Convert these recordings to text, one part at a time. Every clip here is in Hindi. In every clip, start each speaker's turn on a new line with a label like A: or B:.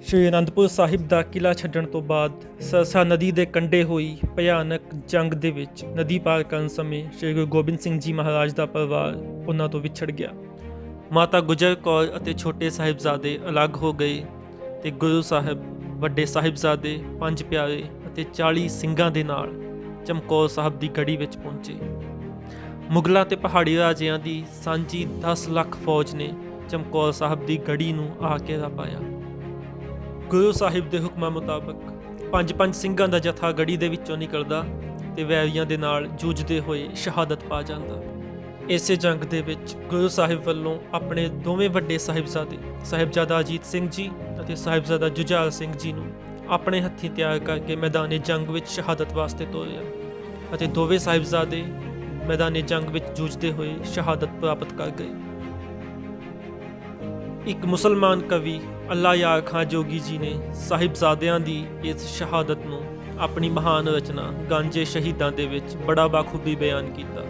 A: ਸ਼੍ਰੀ ਅਨੰਦਪੁਰ ਸਾਹਿਬ ਦਾ ਕਿਲ੍ਹਾ ਛੱਡਣ ਤੋਂ ਬਾਅਦ ਸਰਸਾ ਨਦੀ ਦੇ ਕੰਢੇ ਹੋਈ ਭਿਆਨਕ ਜੰਗ ਦੇ ਵਿੱਚ ਨਦੀ ਪਾਰ ਕਰਨ ਸਮੇਂ ਸ਼੍ਰੀ ਗੁਰੂ ਗੋਬਿੰਦ ਸਿੰਘ ਜੀ ਮਹਾਰਾਜ ਦਾ ਪਰਿਵਾਰ ਉਹਨਾਂ ਤੋਂ ਵਿਛੜ ਗਿਆ। ਮਾਤਾ ਗੁਜਰ ਕੌਰ ਅਤੇ ਛੋਟੇ ਸਾਹਿਬਜ਼ਾਦੇ ਅਲੱਗ ਹੋ ਗਏ ਤੇ ਗੁਰੂ ਸਾਹਿਬ ਵੱਡੇ ਸਾਹਿਬਜ਼ਾਦੇ 5 ਪਿਆਰੇ ਅਤੇ 40 ਸਿੰਘਾਂ ਦੇ ਨਾਲ ਚਮਕੌਰ ਸਾਹਿਬ ਦੀ ਗੜੀ ਵਿੱਚ ਪਹੁੰਚੇ। ਮੁਗਲਾਂ ਤੇ ਪਹਾੜੀ ਰਾਜਿਆਂ ਦੀ ਸਾਂਝੀ 10 ਲੱਖ ਫੌਜ ਨੇ ਚਮਕੌਰ ਸਾਹਿਬ ਦੀ ਗੜੀ ਨੂੰ ਆ ਘੇਰਾ ਪਾਇਆ। ਗੁਰੂ ਸਾਹਿਬ ਦੇ ਹੁਕਮਾਂ ਮੁਤਾਬਕ 5 ਸਿੰਘਾਂ ਦਾ ਜਥਾ ਗੜੀ ਦੇ ਵਿੱਚੋਂ ਨਿਕਲਦਾ ਤੇ ਵੈਰੀਆਂ ਦੇ ਨਾਲ ਜੂਝਦੇ ਹੋਏ ਸ਼ਹਾਦਤ ਪਾ ਜਾਂਦਾ। ਇਸੇ ਜੰਗ ਦੇ ਵਿੱਚ ਗੁਰੂ ਸਾਹਿਬ ਵੱਲੋਂ ਆਪਣੇ ਦੋਵੇਂ ਵੱਡੇ ਸਾਹਿਬਜ਼ਾਦੇ ਸਾਹਿਬਜ਼ਾਦਾ ਅਜੀਤ ਸਿੰਘ ਜੀ ਅਤੇ ਸਾਹਿਬਜ਼ਾਦਾ ਜੁਝਾਰ ਸਿੰਘ ਜੀ ਨੂੰ ਆਪਣੇ ਹੱਥੀਂ ਤਿਆਰ ਕਰਕੇ ਮੈਦਾਨੇ ਜੰਗ ਵਿੱਚ ਸ਼ਹਾਦਤ ਵਾਸਤੇ ਤੋਰਿਆ ਅਤੇ ਦੋਵੇਂ ਸਾਹਿਬਜ਼ਾਦੇ ਮੈਦਾਨੇ ਜੰਗ ਵਿੱਚ ਜੂਝਦੇ ਹੋਏ ਸ਼ਹਾਦਤ ਪ੍ਰਾਪਤ ਕਰ ਗਏ। ਇੱਕ ਮੁਸਲਮਾਨ ਕਵੀ ਅੱਲਾ ਯਾਰ ਖਾਂ ਜੋਗੀ ਜੀ ਨੇ ਸਾਹਿਬਜ਼ਾਦਿਆਂ ਦੀ ਇਸ ਸ਼ਹਾਦਤ ਨੂੰ ਆਪਣੀ ਮਹਾਨ ਰਚਨਾ ਗਾਂਜੇ ਸ਼ਹੀਦਾਂ ਦੇ ਵਿੱਚ ਬੜਾ ਬਾਖੂਬੀ ਬਿਆਨ ਕੀਤਾ।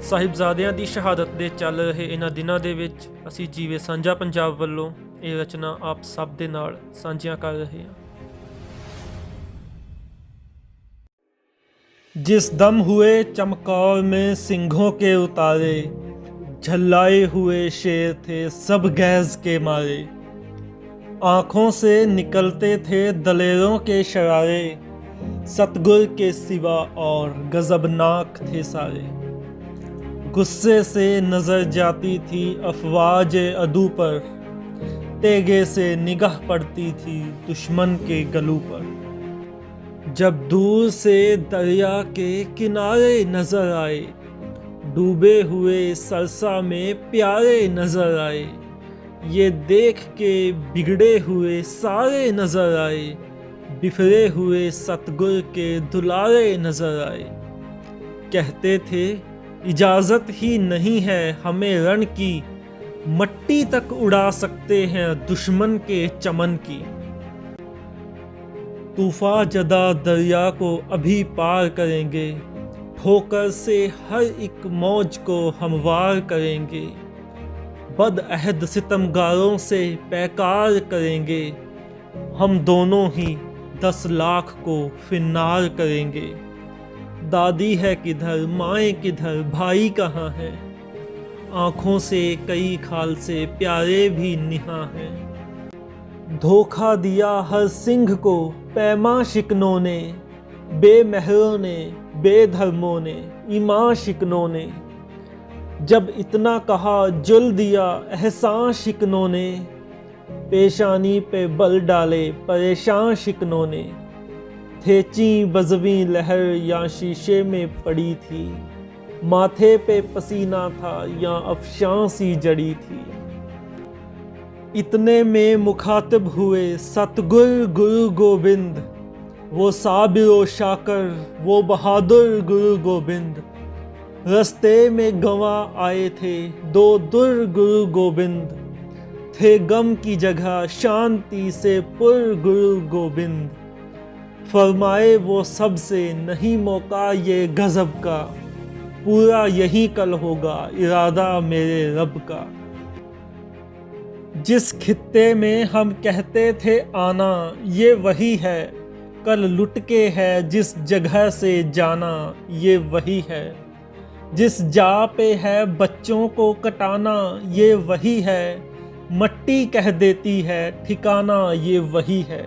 A: ਸਾਹਿਬਜ਼ਾਦਿਆਂ ਦੀ ਸ਼ਹਾਦਤ ਦੇ ਚੱਲ ਰਹੇ ਇਹਨਾਂ ਦਿਨਾਂ ਦੇ ਵਿੱਚ ਅਸੀਂ ਜੀਵੇ ਸਾਂਝਾ ਪੰਜਾਬ ਵੱਲੋਂ ਇਹ ਰਚਨਾ ਆਪ ਸਭ ਦੇ ਨਾਲ ਸਾਂਝੀਆਂ ਕਰ ਰਹੇ ਹਾਂ। जिस दम हुए चमकौर में सिंहों के उतारे, झल्लाए हुए शेर थे सब गैज के मारे। आँखों से निकलते थे दलेरों के शरारे, सतगुर के सिवा और गजबनाक थे सारे। गुस्से से नज़र जाती थी अफवाज अदू पर, तेगे से निगाह पड़ती थी दुश्मन के गलू पर। जब दूर से दरिया के किनारे नजर आए, डूबे हुए सरसा में प्यारे नजर आए। ये देख के बिगड़े हुए सारे नजर आए, बिफरे हुए सतगुर के दुलारे नजर आए। कहते थे इजाज़त ही नहीं है हमें रण की, मट्टी तक उड़ा सकते हैं दुश्मन के चमन की। तूफा जदा दरिया को अभी पार करेंगे, ठोकर से हर एक मौज को हमवार करेंगे। बदअहद सितमगारों से पैकार करेंगे, हम दोनों ही 10 लाख को फिन्नार करेंगे। दादी है किधर, माएँ किधर, भाई कहाँ है, आँखों से कई खाल से प्यारे भी निहा हैं। धोखा दिया हर सिंह को पैमा शिकनों ने, बेमहरों ने, बेधर्मों ने, ईमान शिकनों ने। जब इतना कहा जुल दिया एहसान शिकनों ने, पेशानी पे बल डाले परेशान शिकनों ने। थे ची बजवी लहर या शीशे में पड़ी थी, माथे पे पसीना था या अफशां सी जड़ी थी। इतने में मुखातिब हुए सतगुर गुरु गोबिंद, वो साबिर व शाकर वो बहादुर गुरु गोबिंद। रस्ते में गंवा आए थे 2 दुर गुरु गोबिंद, थे गम की जगह शांति से पुर गुरु गोबिंद। फरमाए वो सबसे नहीं मौका ये गज़ब का, पूरा यही कल होगा इरादा मेरे रब का। जिस खित्ते में हम कहते थे आना ये वही है, कल लुट के है जिस जगह से जाना ये वही है। जिस जा पे है बच्चों को कटाना ये वही है, मट्टी कह देती है ठिकाना ये वही है।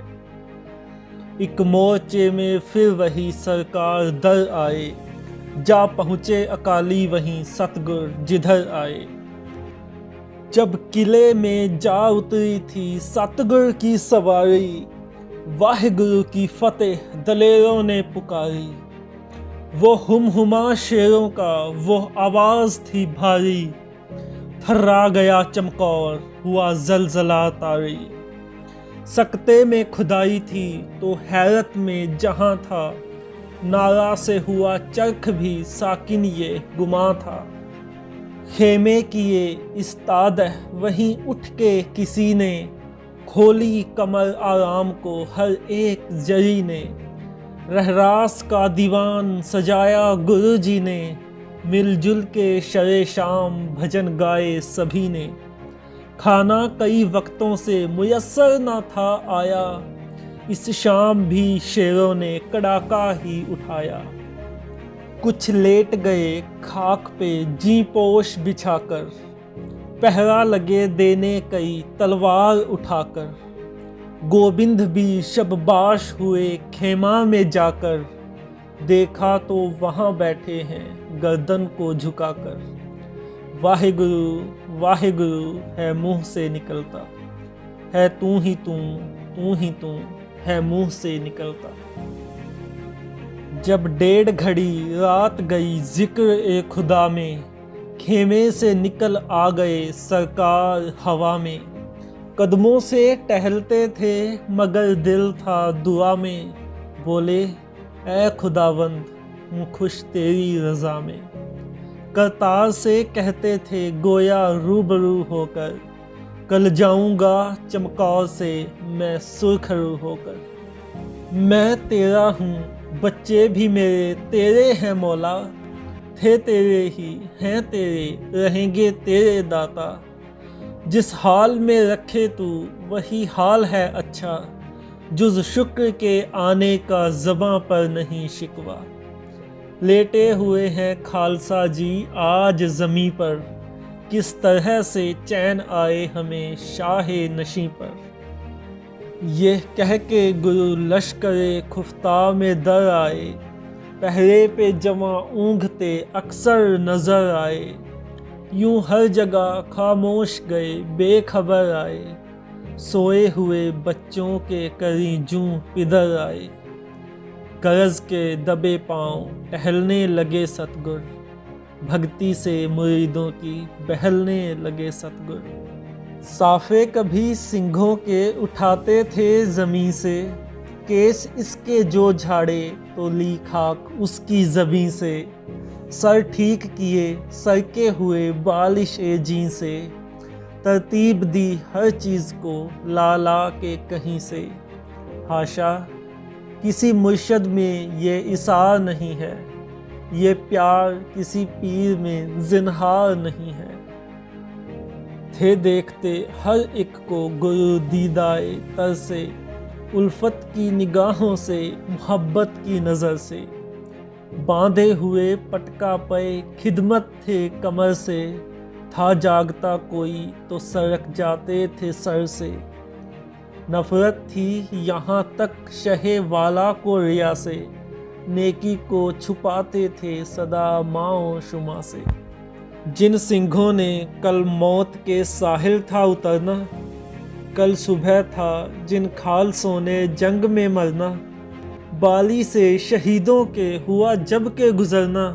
A: एक मोर्चे में फिर वही सरकार दर आए, जा पहुँचे अकाली वहीं सतगुर जिधर आए। जब किले में जा उतरी थी सतगुर की सवारी, वाहिगुरु की फतेह दलेरों ने पुकारी। वो हुमा शेरों का वो आवाज़ थी भारी, थर्रा गया चमकौर हुआ जलजला तारी। सकते में खुदाई थी तो हैरत में जहाँ था, नारा से हुआ चरख भी साकिन ये गुमा था। खेमे किए इस्तादह वहीं उठ के किसी ने, खोली कमर आराम को हर एक जरी ने। रहरास का दीवान सजाया गुरु जी ने, मिलजुल के शरे शाम भजन गाए सभी ने। खाना कई वक्तों से मुयस्सर न था आया, इस शाम भी शेरों ने कड़ाका ही उठाया। कुछ लेट गए खाक पे जी पोश बिछाकर, पहरा लगे देने कई तलवार उठाकर। गोविंद भी शबबाश हुए खेमा में जाकर, देखा तो वहाँ बैठे हैं गर्दन को झुकाकर। वाहिगुरु वाहिगुरु है मुँह से निकलता, है तू ही तू है मुँह से निकलता। जब 1.5 घड़ी रात गई जिक्र ए खुदा में, खेमे से निकल आ गए सरकार हवा में। कदमों से टहलते थे मगर दिल था दुआ में, बोले ऐ खुदावंद हूँ खुश तेरी रज़ा में। करतार से कहते थे गोया रूबरू होकर, कल जाऊंगा चमकौर से मैं सुरखरू होकर। मैं तेरा हूँ बच्चे भी मेरे तेरे हैं मौला, थे तेरे ही हैं तेरे रहेंगे तेरे दाता। जिस हाल में रखे तू वही हाल है अच्छा, जुज़ शुक्र के आने का ज़बां पर नहीं शिकवा। लेटे हुए हैं खालसा जी आज ज़मीं पर, किस तरह से चैन आए हमें शाहे नशी पर। ये कह के गुरु लश्करे खुफ्ता में दर आए, पहरे पे जमा ऊँघते अक्सर नज़र आए। यूं हर जगह खामोश गए बेखबर आए, सोए हुए बच्चों के करी जूं पिदर आए। करज के दबे पांव टहलने लगे सतगुर, भक्ति से मुरीदों की बहलने लगे सतगुर। साफे कभी सिंघों के उठाते थे ज़मीं से, केस इसके जो झाड़े तो ली खाक उसकी ज़बीं से। सर ठीक किए सरके हुए बालिश ए जी से, तरतीब दी हर चीज़ को ला ला के कहीं से। हाशा किसी मुर्शद में ये इसार नहीं है, ये प्यार किसी पीर में जिन्हार नहीं है। थे देखते हर एक को गुरु दीदाए तर से, उल्फत की निगाहों से मोहब्बत की नज़र से। बांधे हुए पटका पे खिदमत थे कमर से, था जागता कोई तो सरक जाते थे सर से। नफ़रत थी यहाँ तक शहे वाला को रिया से, नेकी को छुपाते थे सदा माओ शुमा से। जिन सिंघों ने कल मौत के साहिल था उतरना, कल सुबह था जिन खालसों ने जंग में मरना। बाली से शहीदों के हुआ जब के गुजरना,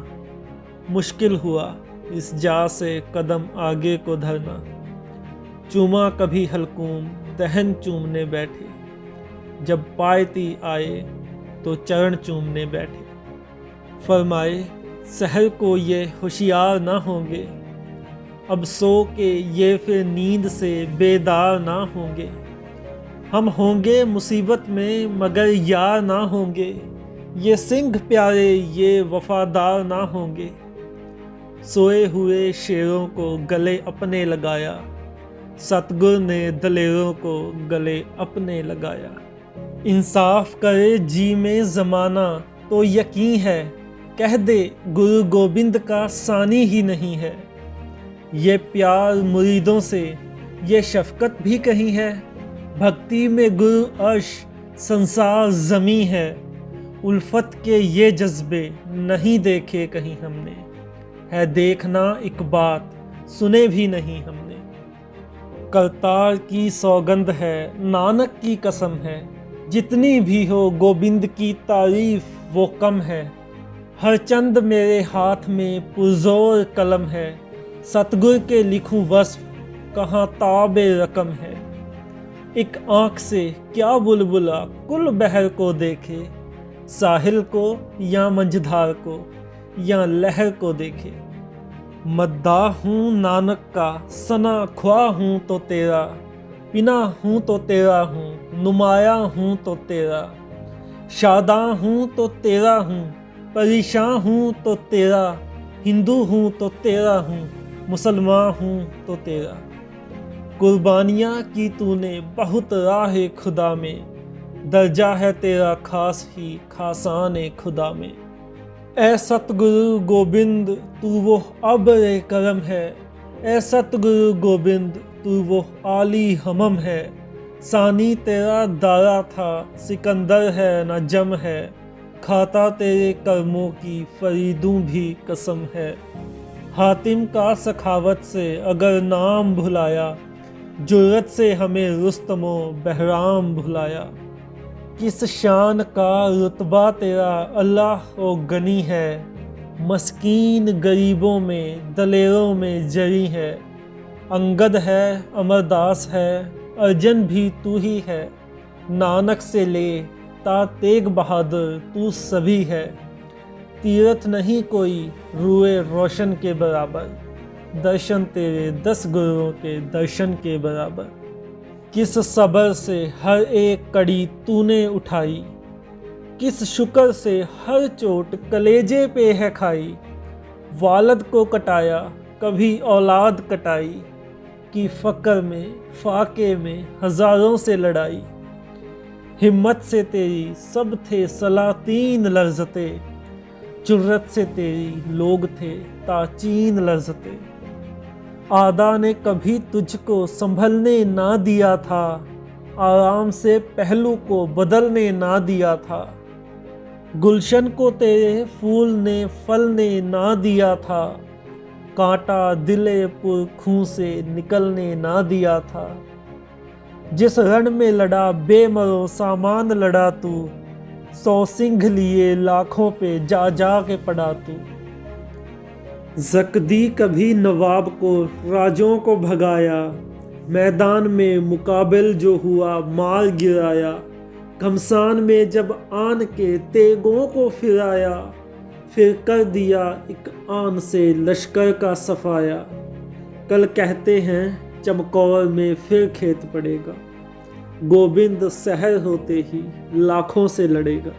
A: मुश्किल हुआ इस जा से कदम आगे को धरना। चूमा कभी हलकूम दहन चूमने बैठे, जब पायती आए तो चरण चूमने बैठे। फरमाए सहर को ये होशियार ना होंगे, अब सो के ये फिर नींद से बेदार ना होंगे। हम होंगे मुसीबत में मगर यार ना होंगे, ये सिंह प्यारे ये वफादार ना होंगे। सोए हुए शेरों को गले अपने लगाया, सतगुर ने दलेरों को गले अपने लगाया। इंसाफ करे जी में ज़माना तो यकीन है, कह दे गुरु गोविंद का सानी ही नहीं है। ये प्यार मुरीदों से ये शफ़क़त भी कहीं है, भक्ति में गुरु अर्श संसार ज़मी है। उल्फत के ये जज्बे नहीं देखे कहीं हमने, है देखना एक बात सुने भी नहीं हमने। करतार की सौगंध है नानक की कसम है, जितनी भी हो गोविंद की तारीफ वो कम है। हर चंद मेरे हाथ में पुरज़ोर कलम है, सतगुर के लिखूं वस्फ कहाँ ताबे रकम है। एक आँख से क्या बुलबुला कुल बहर को देखे, साहिल को या मंझधार को या लहर को देखे। मद्दाह हूँ नानक का सना ख्वाह हूँ तो तेरा, पिना हूँ तो तेरा हूँ, नुमाया हूँ तो तेरा। शादां हूँ तो तेरा हूँ, परेशान हूँ तो तेरा। हिंदू हूँ तो तेरा हूँ, मुसलमान हूँ तो तेरा। कुर्बानियाँ की तूने बहुत राह खुदा में, दर्जा है तेरा खास ही खासान खुदा में। ए सतगुरु गोबिंद तू वो अब्र करम है, ए सतगुरु गोबिंद तू वो आली हमम है। सानी तेरा दारा था सिकंदर है न जम है, खाता तेरे कर्मों की फरीदूं भी कसम है। हातिम का सखावत से अगर नाम भुलाया, जुर्रत से हमें रुस्तमो बहराम भुलाया। किस शान का रुतबा तेरा अल्लाह ओ गनी है, मस्कीन गरीबों में दलेरों में जरी है। अंगद है अमरदास है अर्जन भी तू ही है, नानक से ले ता तेग बहादुर तू सभी है। तीरथ नहीं कोई रूए रोशन के बराबर, दर्शन तेरे 10 गुरुओं के दर्शन के बराबर। किस सबर से हर एक कड़ी तूने उठाई, किस शुक्र से हर चोट कलेजे पे है खाई। वालद को कटाया कभी औलाद कटाई, कि फ़क्र में फाके में हज़ारों से लड़ाई। हिम्मत से तेरी सब थे सलातीन लर्ज़ते, जुर्रत से तेरी लोग थे ताचीन लर्ज़ते। आदा ने कभी तुझको संभलने ना दिया था, आराम से पहलू को बदलने ना दिया था। गुलशन को तेरे फूल ने फलने ना दिया था, कांटा दिले पुर खूं से निकलने ना दिया था। जिस रण में लड़ा बेमरो सामान लड़ा तू, 100 सिंह लिए लाखों पे जा जा के पड़ा तू। जकदी कभी नवाब को राजों को भगाया, मैदान में मुकाबिल जो हुआ मार गिराया। घमसान में जब आन के तेगों को फिराया, फिर कर दिया एक आन से लश्कर का सफाया। कल कहते हैं चमकौर में फिर खेत पड़ेगा, गोविंद सहर होते ही लाखों से लड़ेगा।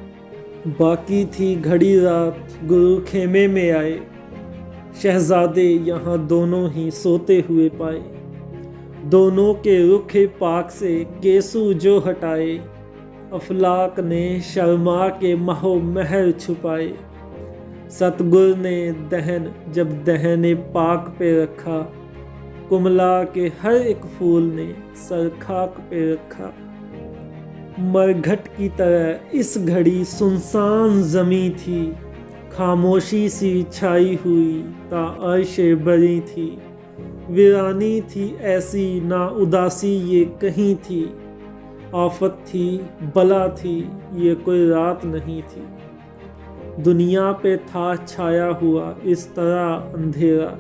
A: बाकी थी घड़ी रात गुरु खेमे में आए, शहजादे यहाँ दोनों ही सोते हुए पाए। दोनों के रुखे पाक से केसू जो हटाए, अफलाक ने शर्मा के महो महर छुपाए। सतगुर ने दहन जब दहने पाक पे रखा, कुमला के हर एक फूल ने सर खाक पे रखा। मरघट की तरह इस घड़ी सुनसान जमी थी, खामोशी सी छाई हुई ता अर्शे बरी थी। वीरानी थी ऐसी ना उदासी ये कहीं थी, आफत थी बला थी ये कोई रात नहीं थी। दुनिया पे था छाया हुआ इस तरह अंधेरा,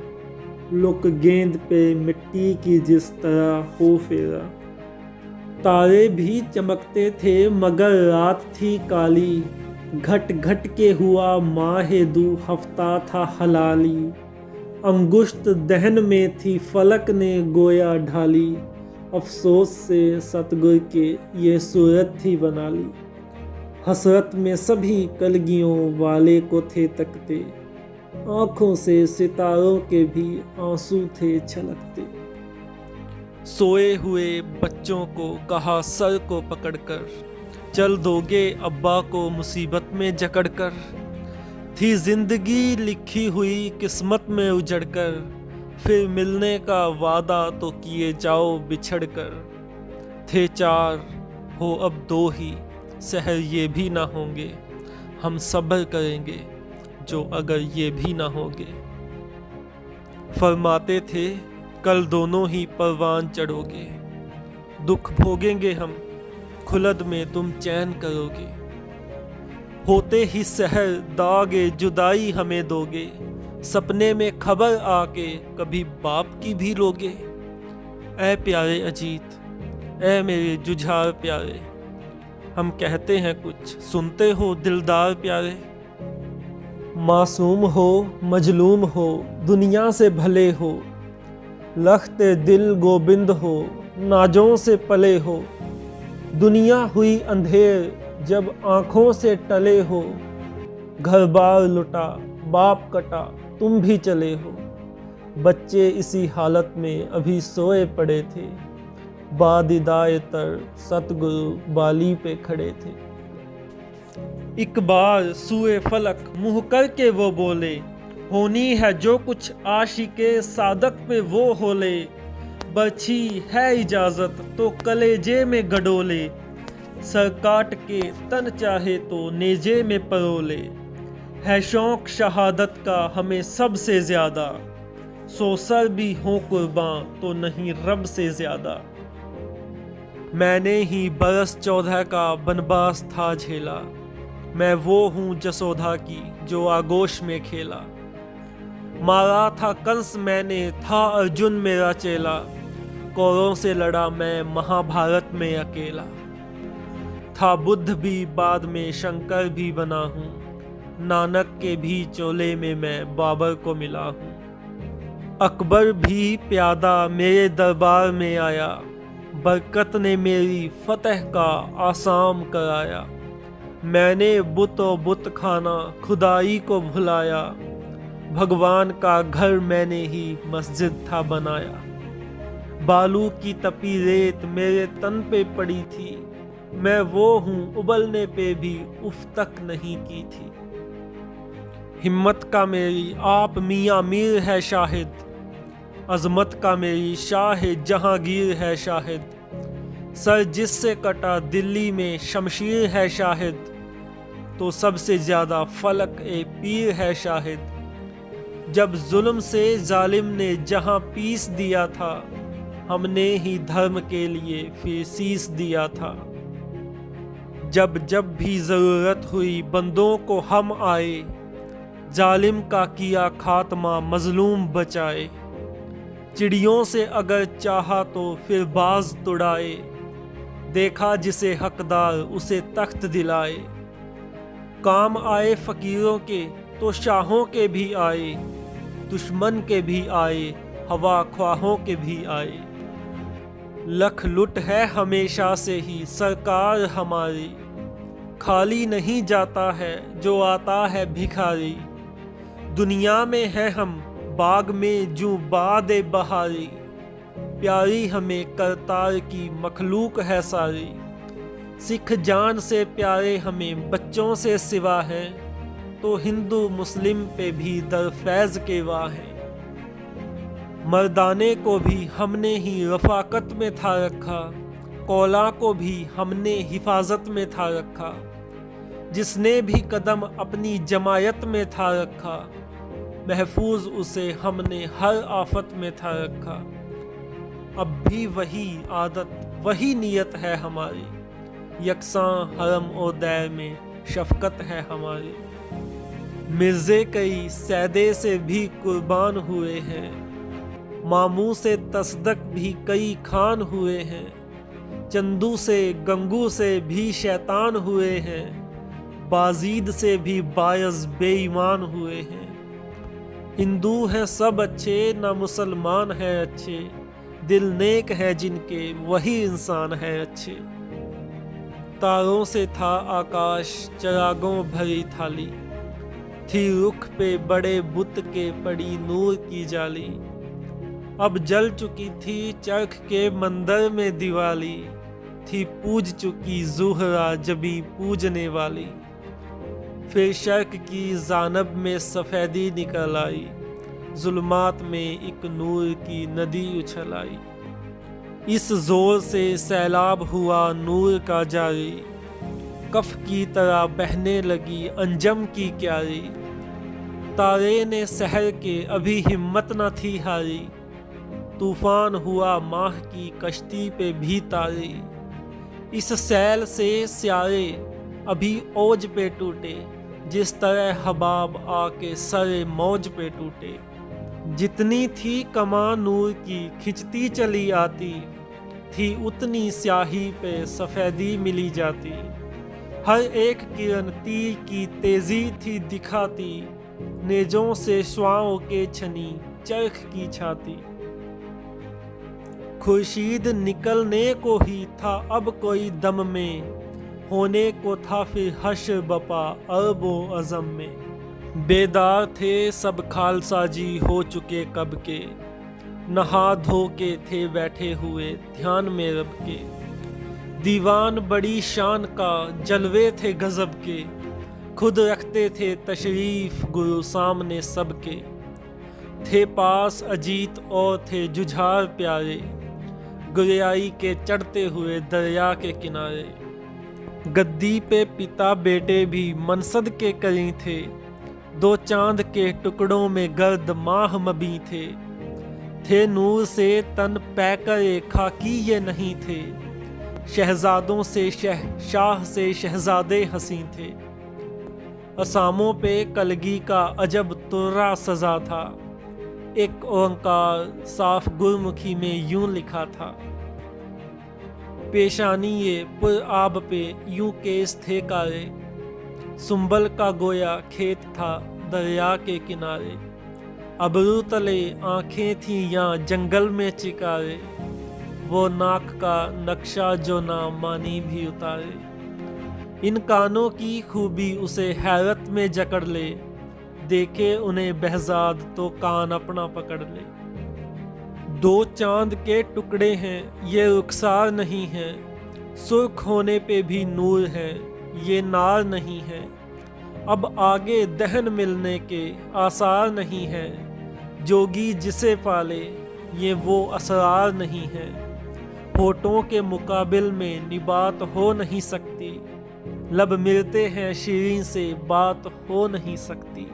A: लुक गेंद पे मिट्टी की जिस तरह हो फेरा। तारे भी चमकते थे मगर रात थी काली, घट घट के हुआ माहे दू हफ्ता था हलाली। अंगुश्त दहन में थी फलक ने गोया ढाली, अफसोस से सतगुर के ये सूरत थी बना ली। हसरत में सभी कलगियों वाले को थे तकते, आँखों से सितारों के भी आंसू थे छलकते। सोए हुए बच्चों को कहा सर को पकड़कर, चल दोगे अब्बा को मुसीबत में जकड़कर। थी जिंदगी लिखी हुई किस्मत में उजड़कर, फिर मिलने का वादा तो किए जाओ बिछड़कर। थे 4 हो अब 2 ही, सहर ये भी ना होंगे, हम सब्र करेंगे जो अगर ये भी ना होंगे। फरमाते थे कल दोनों ही परवान चढ़ोगे, दुख भोगेंगे हम खुलद में तुम चैन करोगे। होते ही सहर दागे जुदाई हमें दोगे, सपने में खबर आके कभी बाप की भी लोगे। ऐ प्यारे अजीत, ऐ मेरे जुझार प्यारे, हम कहते हैं कुछ सुनते हो दिलदार प्यारे। मासूम हो मजलूम हो दुनिया से भले हो, लख्ते दिल गोबिंद हो नाजों से पले हो। दुनिया हुई अंधेर जब आँखों से टले हो, घर बार लुटा बाप कटा तुम भी चले हो। बच्चे इसी हालत में अभी सोए पड़े थे। बादिदाए तर सतगुरु बाली पे खड़े थे। एक बार सूए फलक मुँह करके वो बोले, होनी है जो कुछ आशिके सादक पे वो होले। बची है इजाज़त तो कलेजे में गडोले, सर काट के तन चाहे तो नेजे में परोले। है शौक शहादत का हमें सबसे ज़्यादा, सो सर भी हो कुर्बान तो नहीं रब से ज़्यादा। मैंने ही बरस 14 का बनबास था झेला, मैं वो हूँ जसोधा की जो आगोश में खेला। मारा था कंस मैंने, था अर्जुन मेरा चेला, कौरों से लड़ा मैं महाभारत में अकेला। था बुद्ध भी बाद में शंकर भी बना हूँ, नानक के भी चोले में मैं बाबर को मिला हूँ। अकबर भी प्यादा मेरे दरबार में आया, बरकत ने मेरी फतह का आसाम कराया। मैंने बुतो बुत खाना खुदाई को भुलाया, भगवान का घर मैंने ही मस्जिद था बनाया। बालू की तपी रेत मेरे तन पे पड़ी थी, मैं वो हूँ उबलने पे भी उफ तक नहीं की थी। हिम्मत का मेरी आप मियाँ मीर है शाहिद, अजमत का मेरी शाह जहांगीर है शाहिद। सर जिससे कटा दिल्ली में शमशीर है शाहिद, तो सबसे ज़्यादा फलक ए पीर है शाहिद। जब जुल्म से जालिम ने जहां पीस दिया था, हमने ही धर्म के लिए फिर शीश दिया था। जब जब भी ज़रूरत हुई बंदों को हम आए, जालिम का किया खात्मा मजलूम बचाए। चिड़ियों से अगर चाहा तो फिर बाज तुड़ाए, देखा जिसे हकदार उसे तख्त दिलाए। काम आए फकीरों के तो शाहों के भी आए, दुश्मन के भी आए हवा ख्वाहों के भी आए। लख लुट है हमेशा से ही सरकार हमारी, खाली नहीं जाता है जो आता है भिखारी। दुनिया में है हम बाग में जूं बादे बहारी, प्यारी हमें करतार की मखलूक है सारी। सिख जान से प्यारे हमें बच्चों से सिवा हैं, तो हिंदू मुस्लिम पे भी दरफैज के वाह हैं। मर्दाने को भी हमने ही रफाकत में था रखा, कौला को भी हमने हिफाजत में था रखा। जिसने भी कदम अपनी जमायत में था रखा, महफूज उसे हमने हर आफत में था रखा। अब भी वही आदत वही नियत है हमारी, यकसां हरम ओ दैर में शफकत है हमारी। मिर्ज़े कई सैदे से भी कुर्बान हुए हैं, मामू से तसदक भी कई खान हुए हैं। चंदू से गंगू से भी शैतान हुए हैं, बाजीद से भी बायस बेईमान हुए हैं। हिंदू हैं सब अच्छे ना मुसलमान हैं अच्छे, दिल नेक है जिनके वही इंसान है अच्छे। तारों से था आकाश चरागों भरी थाली, थी रुख पे बड़े बुत के पड़ी नूर की जाली। अब जल चुकी थी चरख के मंदिर में दिवाली, थी पूज चुकी ज़ुहरा जबी पूजने वाली। फिर शर्क की जानब में सफ़ेदी निकल आई, जुल्मात में एक नूर की नदी उछल आई। इस जोर से सैलाब हुआ नूर का जारी, कफ की तरह बहने लगी अंजम की क्यारी। तारे ने सहर के अभी हिम्मत न थी हारी, तूफान हुआ माह की कश्ती पे भी तारे। इस सैल से स्यारे अभी ओज पे टूटे, जिस तरह हबाब आके सरे मौज पे टूटे। जितनी थी कमान नूर की खिंचती चली आती, थी उतनी स्याही पे सफ़ेदी मिली जाती। हर एक किरण तीर की तेजी थी दिखाती, नेजों से श्वाओं के छनी चरख की छाती। खुर्शीद निकलने को ही था अब कोई दम में, होने को था फिर हश्र बपा अरबो अज़म में। बेदार थे सब खालसा जी हो चुके कब के, नहा धो के थे बैठे हुए ध्यान में रब के। दीवान बड़ी शान का जलवे थे गजब के, खुद रखते थे तशरीफ गुरु सामने सबके। थे पास अजीत और थे जुझार प्यारे, गुरियाई के चढ़ते हुए दरिया के किनारे। गद्दी पे पिता बेटे भी मनसद के करीं थे, दो चांद के टुकड़ों में गर्द माह मबी थे नूर से तन पैकर खाकी ये नहीं थे, शहजादों से शाह से शहजादे हंसी थे। असामों पे कलगी का अजब तुर्रा सजा था, एक ओंकार साफ गुरमुखी में यूं लिखा था। पेशानी ये पुर आब पे यूं केस थे कारे, सुंबल का गोया खेत था दरिया के किनारे। अबरू तले आंखें थीं या जंगल में चिकारे, वो नाक का नक्शा जो ना मानी भी उतारे। इन कानों की खूबी उसे हैरत में जकड़ ले, देखे उन्हें बहजाद तो कान अपना पकड़ ले। दो चांद के टुकड़े हैं ये रुखसार नहीं है, सुर्ख होने पे भी नूर है ये नार नहीं है। अब आगे दहन मिलने के आसार नहीं है, जोगी जिसे पाले ये वो असरार नहीं है। होठों के मुकाबिल में निबात हो नहीं सकती, लब मिलते हैं शीरीं से बात हो नहीं सकती।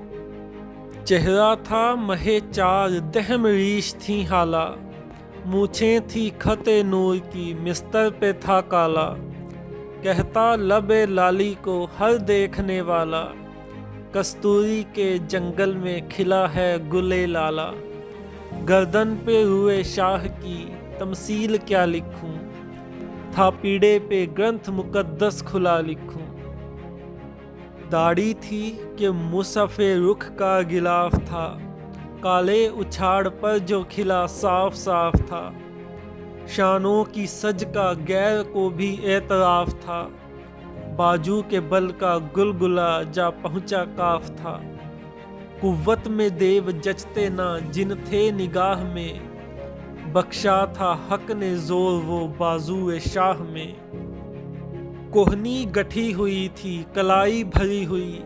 A: चेहरा था महे चार दहम रीश थी हाला, मूछें थी खते नूर की मिस्तर पे था काला। कहता लबे लाली को हर देखने वाला, कस्तूरी के जंगल में खिला है गुले लाला। गर्दन पे रुए शाह की तमसील क्या लिखूं, था पीड़े पे ग्रंथ मुकद्दस खुला लिखूं। दाढ़ी थी कि मुसफ़े रुख का गिलाफ था, काले उछाड़ पर जो खिला साफ साफ था। शानों की सज का गैर को भी एतराफ था, बाजू के बल का गुलगुला जा पहुंचा काफ था। कुव्वत में देव जचते ना जिन थे निगाह में, बख्शा था हक ने जोर वो बाजुए शाह में। कोहनी गठी हुई थी कलाई भरी हुई,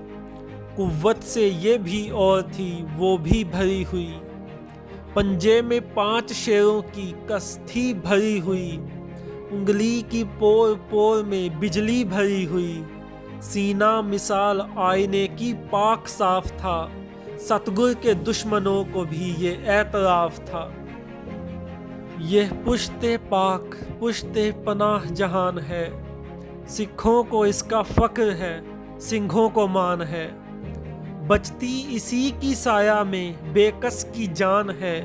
A: कुव्वत से ये भी और थी वो भी भरी हुई। पंजे में 5 शेरों की कस थी भरी हुई, उंगली की पोर पोर में बिजली भरी हुई। सीना मिसाल आईने की पाक साफ था, सतगुर के दुश्मनों को भी ये एतराफ था। यह पुश्ते पाक पुश्ते पनाह जहान है, सिखों को इसका फ़क्र है सिंहों को मान है। बचती इसी की साया में बेकस की जान है,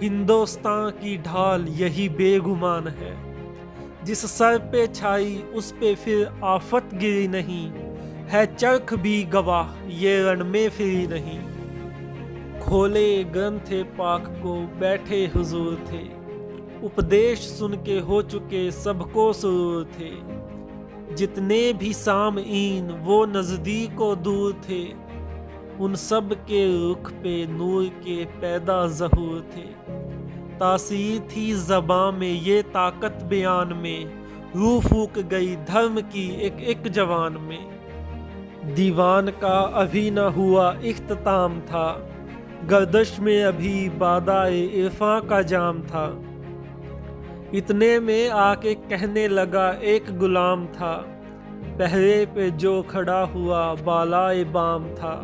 A: हिंदुस्तान की ढाल यही बेगुमान है। जिस सर पे छाई उस पे फिर आफत गिरी नहीं, है चरख भी गवाह ये रण में फिरी नहीं। खोले ग्रंथे पाक को बैठे हुजूर थे, उपदेश सुन के हो चुके सबको सुरूर थे। जितने भी सामईन वो नज़दीक व दूर थे, उन सब के रुख पे नूर के पैदा ज़हूर थे। तासीर थी ज़बां में ये ताकत बयान में, रूह फूक गई धर्म की एक एक जवान में। दीवान का अभी न हुआ इख्तिताम था, गर्दश में अभी बादाए इरफां का जाम था। इतने में आके कहने लगा एक गुलाम था, पहरे पे जो खड़ा हुआ बालाए बाम था।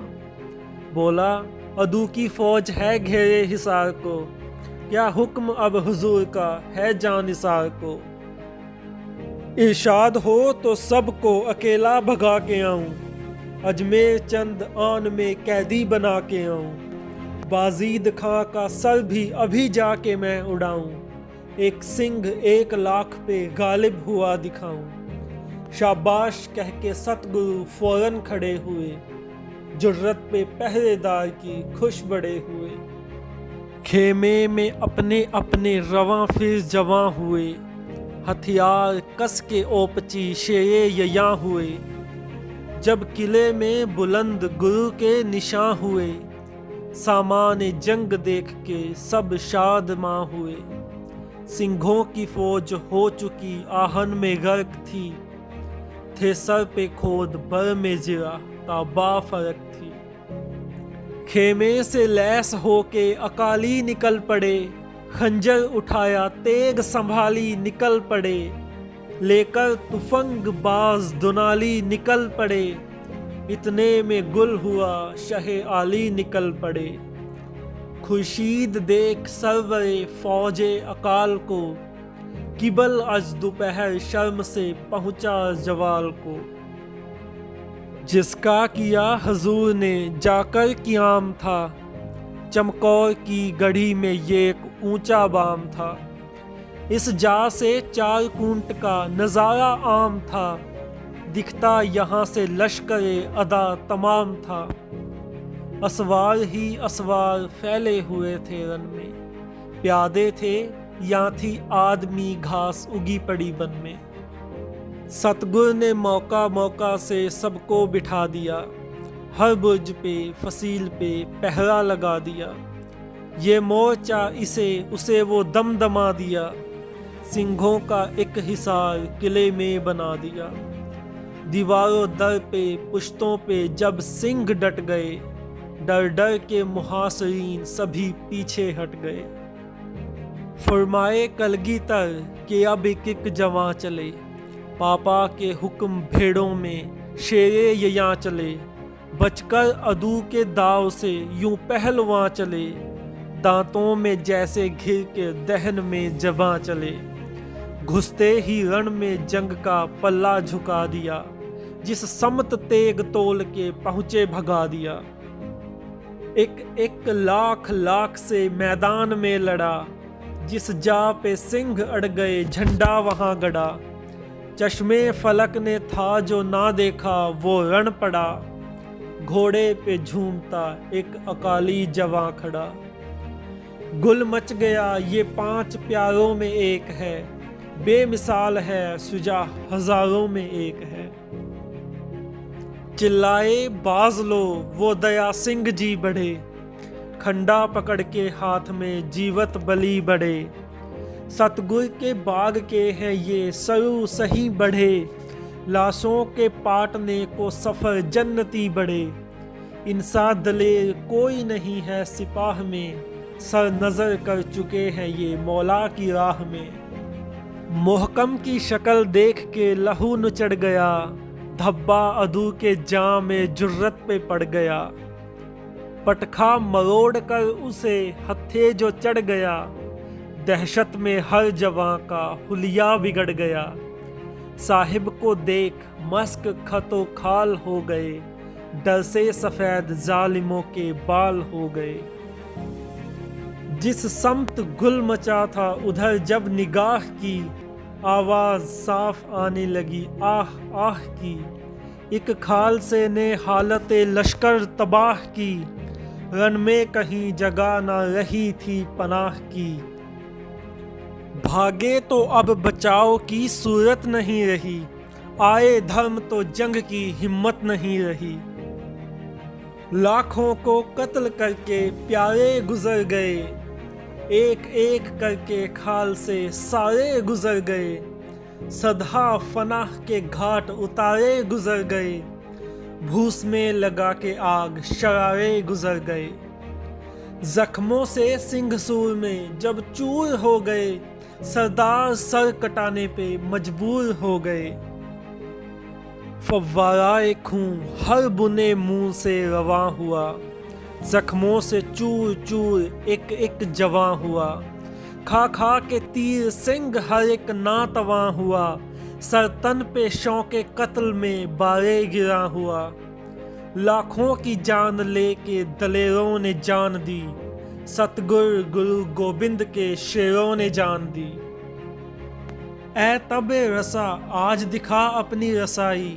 A: बोला अदू की फौज है घेरे हिसार को, क्या हुक्म अब हुजूर का है जानिसार को। इरशाद हो तो सबको अकेला भगा के आऊं, अजमेर चंद आन में कैदी बना के आऊं। बाजीद खां का सर भी अभी जाके मैं उड़ाऊं, एक सिंह 1 लाख पे गालिब हुआ दिखाऊं। शाबाश कह के सतगुरु फौरन खड़े हुए, जुर्रत पे पहरेदार की खुश बड़े हुए। खेमे में अपने अपने रवां फिर जवां हुए, हथियार कस के ओपची शेरे ययां हुए। जब किले में बुलंद गुरु के निशान हुए, सामाने जंग देख के सब शादमां हुए। सिंहों की फौज हो चुकी आहन में गर्क थी, थे सर पे खोद बर में जिरा ताबा फरक थी। खेमे से लैस होके अकाली निकल पड़े, खंजर उठाया तेग संभाली निकल पड़े। लेकर तुफंग बाज दुनाली निकल पड़े, इतने में गुल हुआ शहे आली निकल पड़े। खुर्शीद देख सरवरे फौजे अकाल को, किबल अज दोपहर शर्म से पहुंचा जवाल को। जिसका किया हजूर ने जाकर क़याम था, चमकौर की गढ़ी में ये एक ऊंचा बाम था। इस जा से 4 कूंट का नज़ारा आम था, दिखता यहाँ से लश्करे अदा तमाम था। असवार ही असवार फैले हुए थे रन में, प्यादे थे या थी आदमी घास उगी पड़ी बन में। सतगुर ने मौका मौका से सबको बिठा दिया, हर बुर्ज पे फसील पे पहरा लगा दिया। ये मोर्चा इसे उसे वो दमदमा दिया, सिंहों का एक हिसार किले में बना दिया। दीवारों दर पे पुश्तों पे जब सिंह डट गए, डर डर के मुहासिरीन सभी पीछे हट गए। फरमाए कलगीतर के अब एक जवां चले, पापा के हुक्म भेड़ों में शेरे ययां चले। बचकर अदू के दाव से यूं पहलवां चले, दांतों में जैसे घिर के दहन में जवां चले। घुसते ही रण में जंग का पल्ला झुका दिया, जिस समत तेग तोल के पहुंचे भगा दिया। एक एक लाख लाख से मैदान में लड़ा, जिस जा पे सिंह अड़ गए झंडा वहां गड़ा। चश्मे फलक ने था जो ना देखा वो रण पड़ा, घोड़े पे झूमता एक अकाली जवां खड़ा। गुल मच गया ये 5 प्यारों में एक है, बेमिसाल है सुजा हजारों में एक है। चिल्लाए बाज लो वो दया सिंह जी बढ़े, खंडा पकड़ के हाथ में जीवत बली बढ़े। सतगुर के बाग के हैं ये सरू सही बढ़े, लाशों के पाटने को सफर जन्नती बढ़े। इंसा दलेर कोई नहीं है सिपाह में, सर नजर कर चुके हैं ये मौला की राह में। मोहकम की शक्ल देख के लहू न चढ़ गया, धब्बा अदू के जाम में जुर्रत पे पड़ गया। पटखा मरोड़ कर उसे हत्थे जो चढ़ गया, दहशत में हर जवां का हुलिया बिगड़ गया। साहिब को देख मस्क खतो खाल हो गए, डर से सफेद जालिमों के बाल हो गए। जिस समत गुल मचा था उधर जब निगाह की, आवाज साफ आने लगी आह आह की। एक खाल से ने हालत लश्कर तबाह की, रन में कहीं जगह न रही थी पनाह की। भागे तो अब बचाव की सूरत नहीं रही, आए धर्म तो जंग की हिम्मत नहीं रही। लाखों को कत्ल करके प्यारे गुजर गए, एक एक करके खाल से सारे गुजर गए। सदा फनाह के घाट उतारे गुजर गए, भूस में लगा के आग शरारे गुजर गए। जख्मों से सिंह सूर में जब चूर हो गए, सरदार सर कटाने पे मजबूर हो गए। फव्वाराए खून हर बुने मुंह से रवां हुआ, जख्मों से चूर चूर एक एक जवां हुआ। खा खा के तीर सिंह हर एक नातवां हुआ, सरतन पे शौके कत्ल में बारे गिरा हुआ। लाखों की जान लेके दलेरों ने जान दी, सतगुर गुरु गोबिंद के शेरों ने जान दी। ऐ तबे रसा आज दिखा अपनी रसाई,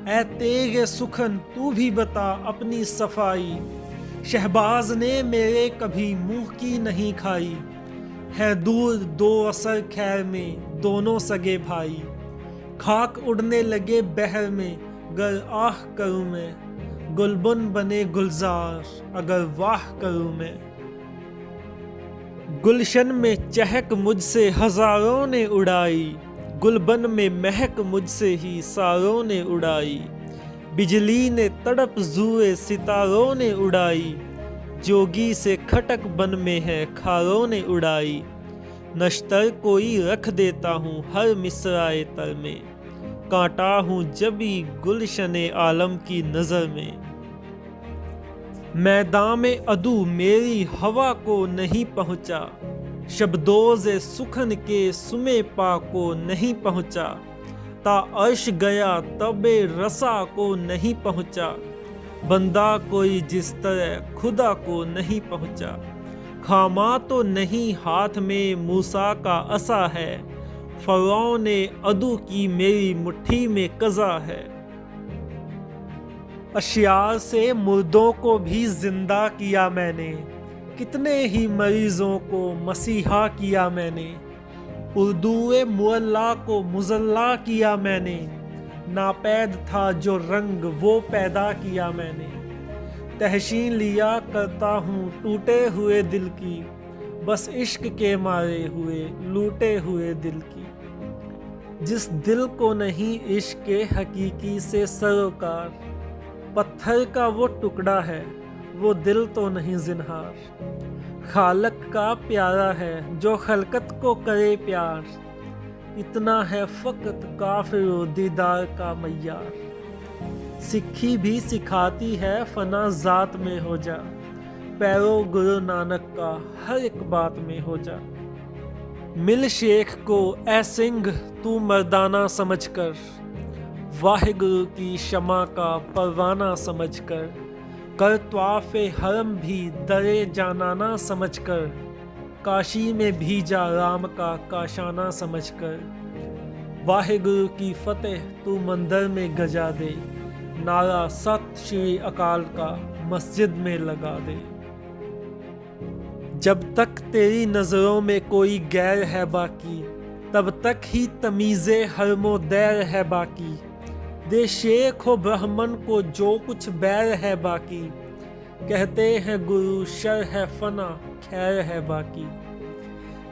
A: ऐ तेगे सुखन तू भी बता अपनी सफाई। शहबाज ने मेरे कभी मुंह की नहीं खाई, है दूर दो असर खैर में दोनों सगे भाई। खाक उड़ने लगे बहर में गर आह करूँ मैं, गुलबन बने गुलजार अगर वाह करूँ मैं। गुलशन में चहक मुझसे हजारों ने उड़ाई, गुलबन में महक मुझसे ही सारों ने उड़ाई। बिजली ने तड़प जुए सितारों ने उड़ाई, जोगी से खटक बन में है खारों ने उड़ाई। नश्तर कोई रख देता हूँ हर मिसराए तर में, कांटा हूँ जबी गुलशने आलम की नज़र में। मैदान में अदू मेरी हवा को नहीं पहुँचा, शब्दोज़े सुखन के सुमे पा को नहीं पहुँचा। ता अर्श गया तबे रसा को नहीं पहुँचा, बंदा कोई जिस तरह खुदा को नहीं पहुँचा। खामा तो नहीं हाथ में मूसा का असा है, फ़रौन ने अदू की मेरी मुट्ठी में कज़ा है। अशियार से मुर्दों को भी जिंदा किया मैंने, कितने ही मरीजों को मसीहा किया मैंने। उर्दूए मुअल्ला को मुज़ल्ला किया मैंने, नापैद था जो रंग वो पैदा किया मैंने। तहसीन लिया करता हूँ टूटे हुए दिल की, बस इश्क के मारे हुए लूटे हुए दिल की। जिस दिल को नहीं इश्क के हकीकी से सरोकार, पत्थर का वो टुकड़ा है वो दिल तो नहीं जिन्हार। खालक का प्यारा है जो खलकत को करे प्यार, इतना है फ़कत काफ़िर दीदार का मय्यार। सिक्खी भी सिखाती है फना ज़ात में हो जा, पैरो गुरु नानक का हर एक बात में हो जा। मिल शेख को ए सिंह तू मर्दाना समझकर, वाहिगुरु की शमा का परवाना समझकर। कर त्वाफ़े हरम भी दरे जानाना समझकर, काशी में भीजा राम का काशाना समझकर। वाहिगुरु की फतेह तू मंदिर में गजा दे, नारा सत श्री अकाल का मस्जिद में लगा दे। जब तक तेरी नज़रों में कोई गैर है बाकी, तब तक ही तमीज़े हरमो दैर है बाकी। दे शेख हो ब्राह्मण को जो कुछ बैर है बाकी, कहते हैं गुरु शर है फना खैर है बाकी।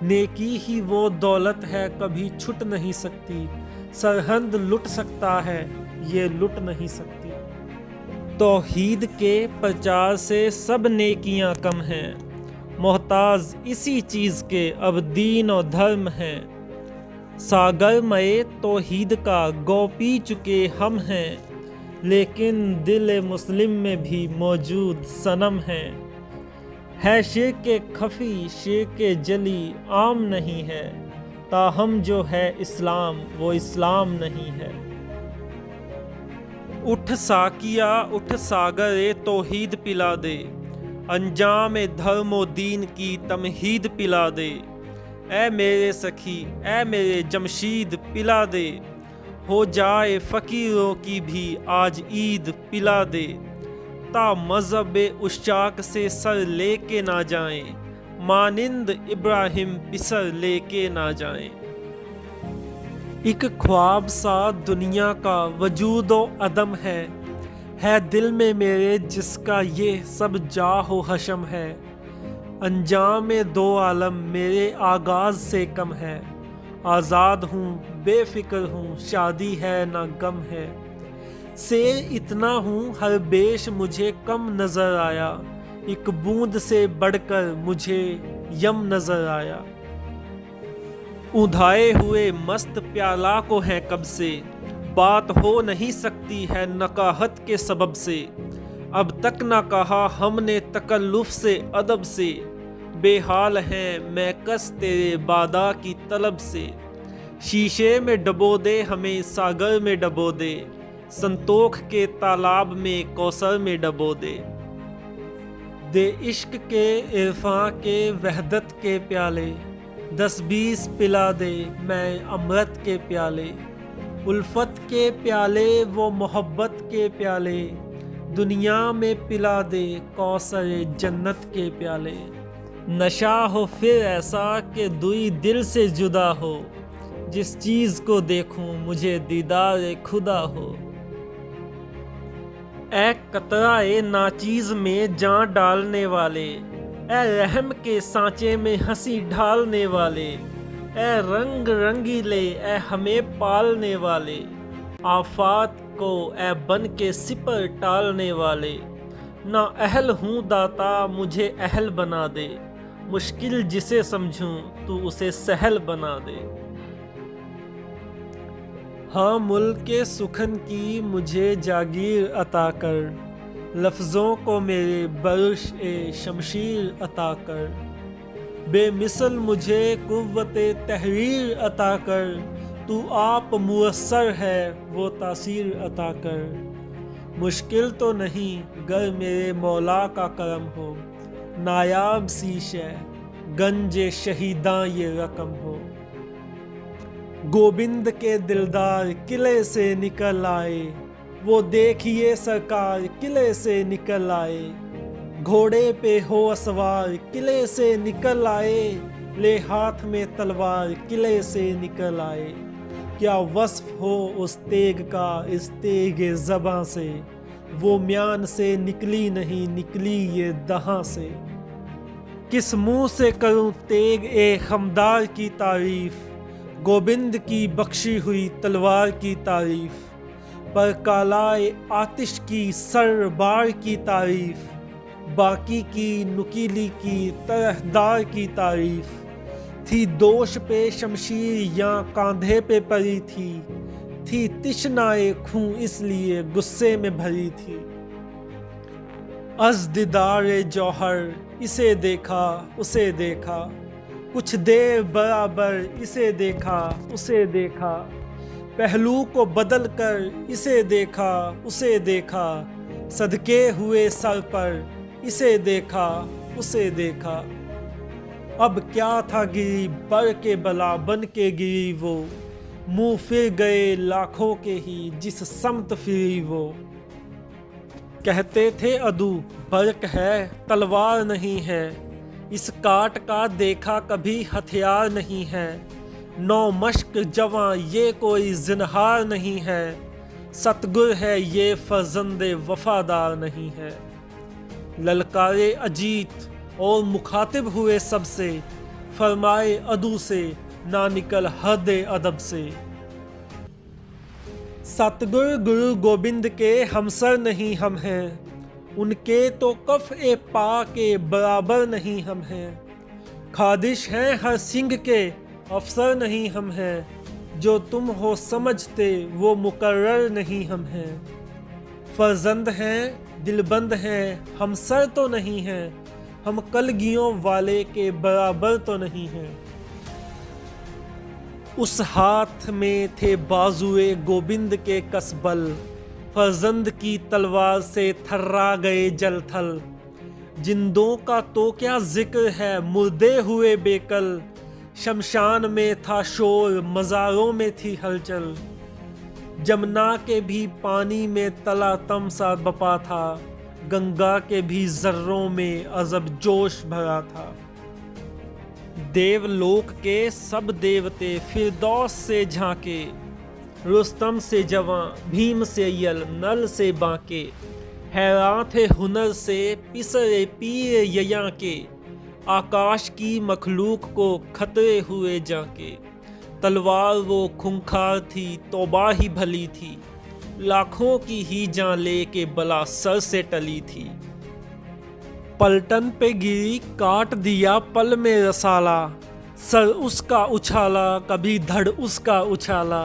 A: नेकी ही वो दौलत है कभी छुट नहीं सकती, सरहंद लुट सकता है ये लुट नहीं सकती। तौहीद के प्रचार से सब नेकियां कम हैं, मोहताज इसी चीज़ के अब दीन और धर्म हैं। सागर में तौहीद का गौ पी चुके हम हैं, लेकिन दिल मुस्लिम में भी मौजूद सनम है शिर्के खफी शिर्के जली आम नहीं है, ताहम जो है इस्लाम वो इस्लाम नहीं है। उठ साकिया उठ सागर तौहीद पिला दे, अंजाम धर्मो दीन की तमहीद पिला दे। ऐ मेरे सखी ऐ मेरे जमशीद पिला दे, हो जाए फ़कीरों की भी आज ईद पिला दे। ता मज़हबे उशाक से सर लेके ना जाएं, मानिंद इब्राहिम पिसर लेके ना जाएं। एक ख्वाब सा दुनिया का वजूदो अदम है दिल में मेरे जिसका ये सब जाहो हशम है। अंजाम दो आलम मेरे आगाज़ से कम है, आज़ाद हूँ बेफिक्र हूँ शादी है ना गम है। शेर इतना हूँ हर बेश मुझे कम नज़र आया, एक बूंद से बढ़कर मुझे यम नज़र आया। उधाए हुए मस्त प्याला को है कब से, बात हो नहीं सकती है नकाहत के सबब से। अब तक ना कहा हमने तकल्लुफ़ से अदब से, बेहाल हैं मैं कस तेरे बादा की तलब से। शीशे में डबो दे हमें सागर में डबो दे, संतोख के तालाब में कौसर में डबो दे। दे इश्क के इरफां के वहदत के प्याले, 10-20 पिला दे मैं अमृत के प्याले। उल्फत के प्याले वो मोहब्बत के प्याले, दुनिया में पिला दे कौसर जन्नत के प्याले। नशा हो फिर ऐसा कि दुई दिल से जुदा हो, जिस चीज़ को देखूं मुझे दीदार खुदा हो। ए कतराए नाचीज में जान डालने वाले, ए रहम के सांचे में हंसी ढालने वाले, ए रंग रंगीले ए हमें पालने वाले, आफात को ए बन के सिपर टालने वाले, ना अहल हूँ दाता मुझे अहल बना दे, मुश्किल जिसे समझूं तू उसे सहल बना दे। हाँ मुल्क के सुखन की मुझे जागीर अता कर, लफ्ज़ों को मेरे बर्श ए शमशीर अता कर, बेमिसल मुझे कुव्वते तहरीर अता कर, तू आप मुयस्सर है वो तासीर अता कर। मुश्किल तो नहीं गर मेरे मौला का करम हो, नायाब शीशे गंजे शहीदां ये रकम हो। गोविंद के दिलदार किले से निकल आए, वो देखिए सरकार किले से निकल आए, घोड़े पे हो असवार किले से निकल आए, ले हाथ में तलवार किले से निकल आए। क्या वस्फ हो उस तेग का इस तेगे ज़बां से, वो म्यान से निकली नहीं निकली ये दहां से। किस मुंह से करूं तेग ए खमदार की तारीफ, गोविंद की बख्शी हुई तलवार की तारीफ, पर कालाए आतिश की सर बार की तारीफ, बाकी की नुकीली की तरहदार की तारीफ। थी दोष पे शमशीर या कांधे पे पड़ी थी तिश्नाए खूं इसलिए गुस्से में भरी थी। अज़ दीदार जौहर इसे देखा उसे देखा, कुछ देर बराबर इसे देखा उसे देखा, पहलू को बदल कर इसे देखा उसे देखा, सदके हुए सर पर इसे देखा उसे देखा। अब क्या था गिरी बर के बला बन के गिरी वो, मुंह फिर गए लाखों के ही जिस समत फिरी वो। कहते थे अदू बर्क है तलवार नहीं है, इस काट का देखा कभी हथियार नहीं है, नौ मश्क जवां ये कोई जिनहार नहीं है, सतगुर है ये फर्जंदे वफादार नहीं है। ललकारे अजीत और मुखातिब हुए सबसे, फरमाए अदू से ना निकल हद अदब से। सतगुर गुरु गोविंद के हमसर नहीं हम हैं, उनके तो कफ ए पा के बराबर नहीं हम हैं। खादिश हैं हर सिंह के अफसर नहीं हम हैं, जो तुम हो समझते वो मुकर्रर नहीं हम हैं। फर्जंद हैं दिलबंद हैं हमसर तो नहीं हैं, हम कलगियों वाले के बराबर तो नहीं हैं। उस हाथ में थे बाजुए गोविंद के कसबल, फर्जंद की तलवार से थर्रा गए जल थल। जिंदों का तो क्या जिक्र है मुर्दे हुए बेकल, शमशान में था शोर मज़ारों में थी हलचल। जमुना के भी पानी में तला तमसा बपा था, गंगा के भी जर्रों में अजब जोश भरा था। देवलोक के सब देवते फिरदौस से झांके, रुस्तम से जवां भीम से यल नल से बांके। हैरान थे हुनर से पिसरे पीर ययां के, आकाश की मखलूक को खतरे हुए जाके। तलवार वो खूंखार थी तौबा ही भली थी, लाखों की ही जान लेके बला सर से टली थी। पलटन पे गिरी काट दिया पल में रसाला, सर उसका उछाला कभी धड़ उसका उछाला।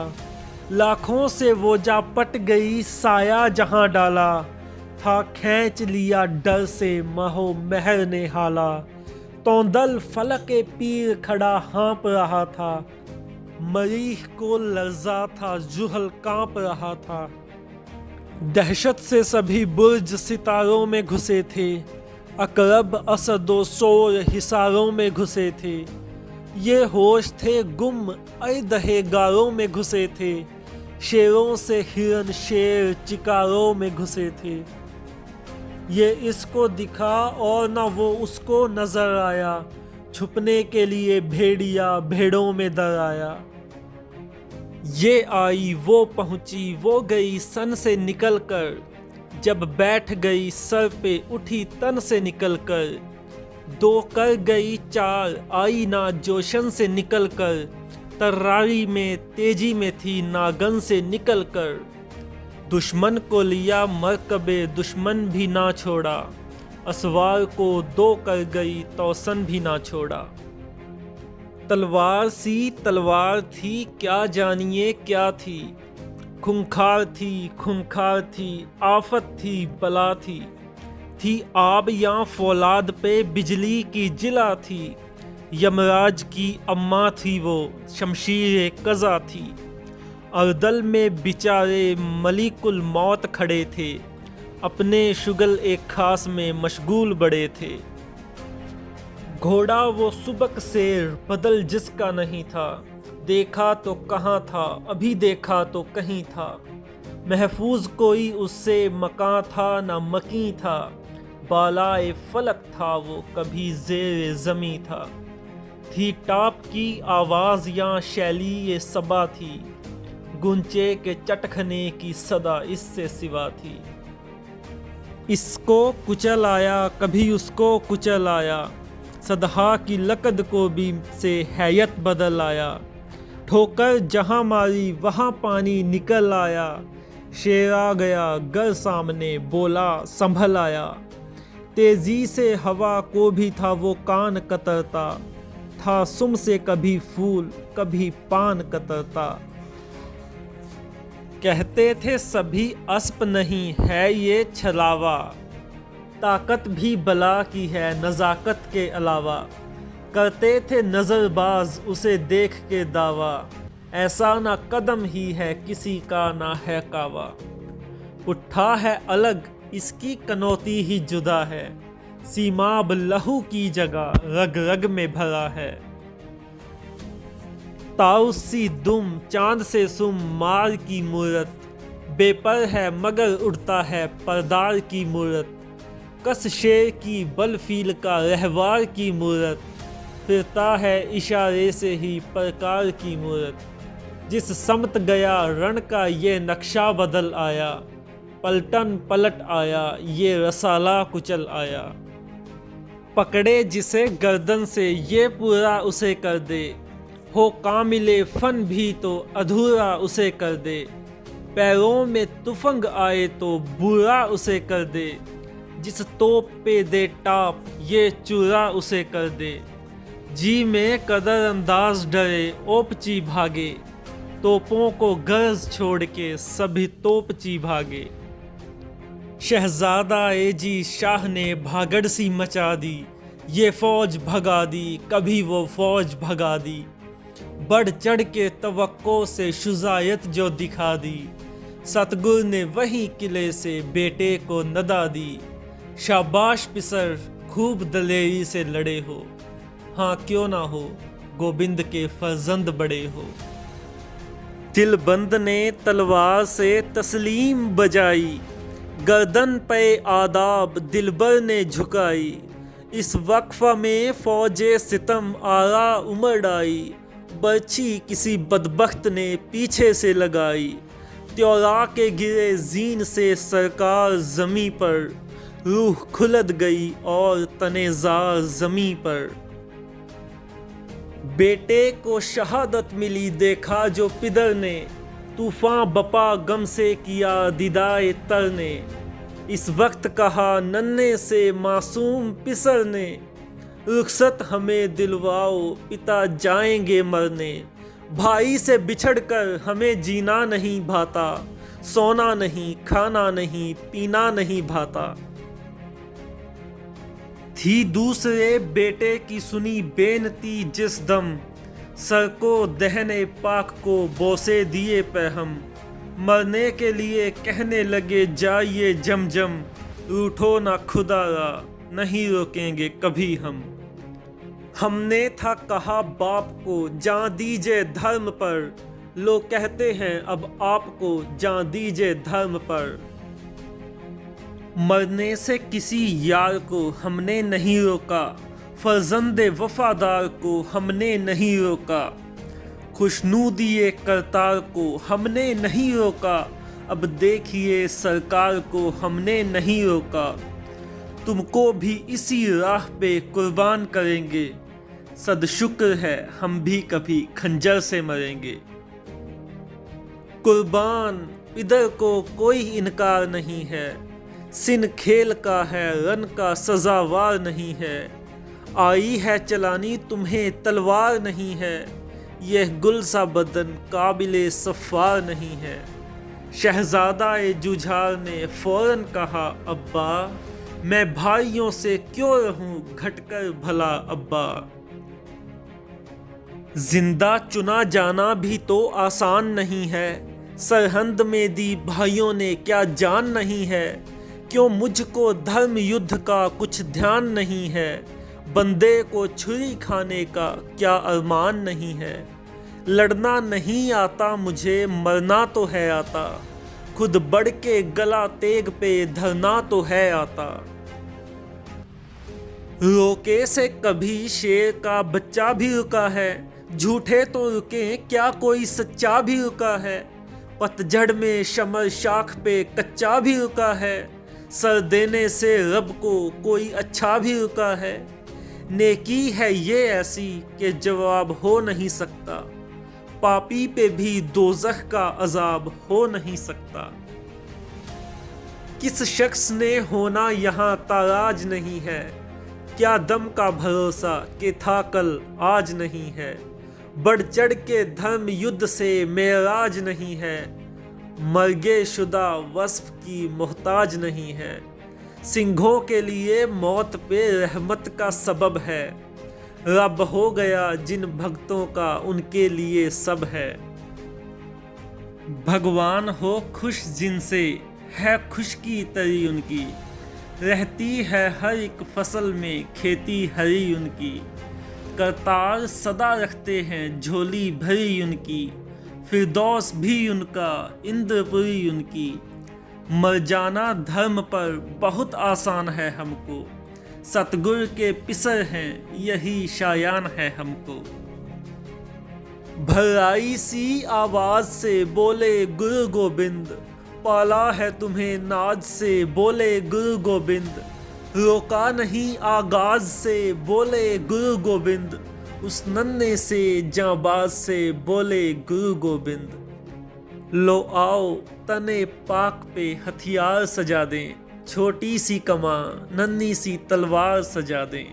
A: लाखों से वो जा पट गई साया जहां डाला, था खींच लिया डर से महो महर ने हाला। तौंदल फलक पीर खड़ा हाँप रहा था, मरीख को लर्जा था जुहल कांप रहा था। दहशत से सभी बुर्ज सितारों में घुसे थे, अकरब असदो सोर हिसारों में घुसे थे। ये होश थे गुम अदहे गारों में घुसे थे, शेरों से हिरन शेर चिकारों में घुसे थे। ये इसको दिखा और न वो उसको नजर आया, छुपने के लिए भेड़िया भेड़ों में दर आया। ये आई वो पहुंची वो गई सन से निकल कर, जब बैठ गई सर पे उठी तन से निकल कर, 2 कर गई 4 आई ना जोशन से निकल कर, तर्रारी में तेजी में थी नागन से निकल कर। दुश्मन को लिया मरकबे दुश्मन भी ना छोड़ा, असवार को 2 कर गई तौसन भी ना छोड़ा। तलवार सी तलवार थी क्या जानिए क्या थी, खूंखार थी आफत थी बला थी आब या फौलाद पे बिजली की जिला थी। यमराज की अम्मा थी वो शमशीर कज़ा थी, अर्दल में बिचारे मलिकुल मौत खड़े थे, अपने शुगल एक खास में मशगूल बड़े थे। घोड़ा वो सुबक शेर बदल जिसका नहीं था, देखा तो कहाँ था अभी देखा तो कहीं था। महफूज कोई उससे मकां था ना मकी था, बालाए फलक था वो कभी ज़ेर ज़मी था। थी टाप की आवाज़ या शैली ये सबा थी, गुंचे के चटखने की सदा इससे सिवा थी। इसको कुचल आया कभी उसको कुचल आया, सदहा की लकद को भी से हैयत बदल आया। ठोकर जहाँ मारी वहाँ पानी निकल आया, शेर आ गया गर सामने बोला संभल आया। तेजी से हवा को भी था वो कान कतरता, था सुम से कभी फूल कभी पान कतरता। कहते थे सभी अस्प नहीं है ये छलावा, ताकत भी बला की है नज़ाकत के अलावा। करते थे नज़रबाज उसे देख के दावा, ऐसा ना कदम ही है किसी का ना है कावा। उठा है अलग इसकी कनौती ही जुदा है, सीमाब लहू की जगह रग रग में भरा है। ताउसी दुम चांद से सुम मार की मूरत, बेपर है मगर उड़ता है परदार की मूरत। कस शेर की बल फील का रहवार की मूरत, फिरता है इशारे से ही प्रकार की मूरत। जिस समत गया रण का ये नक्शा बदल आया, पलटन पलट आया ये रसाला कुचल आया। पकड़े जिसे गर्दन से ये पूरा उसे कर दे, हो कामिले फन भी तो अधूरा उसे कर दे। पैरों में तुफंग आए तो बुरा उसे कर दे, जिस तोप पे दे टाप ये चूरा उसे कर दे। जी में कदर अंदाज डरे ओपची भागे, तोपों को गर्ज छोड़ के सभी तोपची भागे। शहजादा एजी शाह ने भागड़ सी मचा दी, ये फौज भगा दी कभी वो फौज भगा दी। बढ़ चढ़ के तवक्को से शुजायत जो दिखा दी, सतगुर ने वही किले से बेटे को नदा दी। शाबाश पिसर खूब दलेरी से लड़े हो, हाँ क्यों ना हो गोबिंद के फर्जंद बड़े हो। दिलबंद ने तलवार से तस्लीम बजाई, गर्दन पे आदाब दिलबर ने झुकाई। इस वक्फा में फौजे सितम आरा उमड़ आई, बर्छी किसी बदबख्त ने पीछे से लगाई। त्योरा के गिरे जीन से सरकार जमी पर, रूह खुलद गई और तनेजार जमी पर। बेटे को शहादत मिली देखा जो पिदर ने, तूफान बपा गम से किया दिदाए तर ने। इस वक्त कहा नन्हे से मासूम पिसर ने, रुखसत हमें दिलवाओ पिता जाएंगे मरने। भाई से बिछड़कर हमें जीना नहीं भाता, सोना नहीं खाना नहीं पीना नहीं भाता। थी दूसरे बेटे की सुनी बेनती जिस दम, सर को दहने पाक को बोसे दिए पैहम। मरने के लिए कहने लगे जाइए जमजम, रूठो ना खुदारा नहीं रोकेंगे कभी हम। हमने था कहा बाप को जान दीजिए धर्म पर, लोग कहते हैं अब आपको जान दीजिए धर्म पर। मरने से किसी यार को हमने नहीं रोका, फर्जंदे वफादार को हमने नहीं रोका। खुशनूदी करतार को हमने नहीं रोका, अब देखिए सरकार को हमने नहीं रोका, तुमको भी इसी राह पे कुर्बान करेंगे। सदशुक्र है हम भी कभी खंजर से मरेंगे। कुर्बान इधर को कोई इनकार नहीं है, सिन खेल का है रन का सजावार नहीं है। आई है चलानी तुम्हें तलवार नहीं है, यह गुल सा बदन काबिले सफ़ार नहीं है। शहजादा ए जुझार ने फौरन कहा, अब्बा मैं भाइयों से क्यों रहूं घटकर भला अब्बा। जिंदा चुना जाना भी तो आसान नहीं है, सरहंद में दी भाइयों ने क्या जान नहीं है। क्यों मुझको धर्म युद्ध का कुछ ध्यान नहीं है, बंदे को छुरी खाने का क्या अरमान नहीं है। लड़ना नहीं आता मुझे मरना तो है आता, खुद बढ़ के गला तेग पे धरना तो है आता। रोके से कभी शेर का बच्चा भी रुका है, झूठे तो रुके क्या कोई सच्चा भी रुका है। पतझड़ में शमर शाख पे कच्चा भी रुका है, सर देने से रब को कोई अच्छा भी रुका है। नेकी है ये ऐसी कि जवाब हो नहीं सकता, पापी पे भी दोज़ख का अजाब हो नहीं सकता। किस शख्स ने होना यहाँ ताराज नहीं है, क्या दम का भरोसा कि था कल आज नहीं है। बढ़ चढ़ के धर्म युद्ध से मेराज नहीं है, मर्गे शुदा वस्फ की मोहताज नहीं है। सिंघों के लिए मौत पे रहमत का सबब है, रब हो गया जिन भक्तों का उनके लिए सब है। भगवान हो खुश जिनसे है खुशकी तरी उनकी, रहती है हर एक फसल में खेती हरी उनकी। करतार सदा रखते हैं झोली भरी उनकी, फिरदौस भी उनका इंद्रपुरी उनकी। मर जाना धर्म पर बहुत आसान है हमको, सतगुर के पिसर हैं यही शायान है हमको। भराई सी आवाज से बोले गुरु गोबिंद, पाला है तुम्हें नाज से बोले गुरु गोबिंद। रोका नहीं आगाज से बोले गुरु गोबिंद, उस नन्हे से जांबाज से बोले गुरु गोबिंद। लो आओ तने पाक पे हथियार सजा दें, छोटी सी कमां नन्ही सी तलवार सजा दें।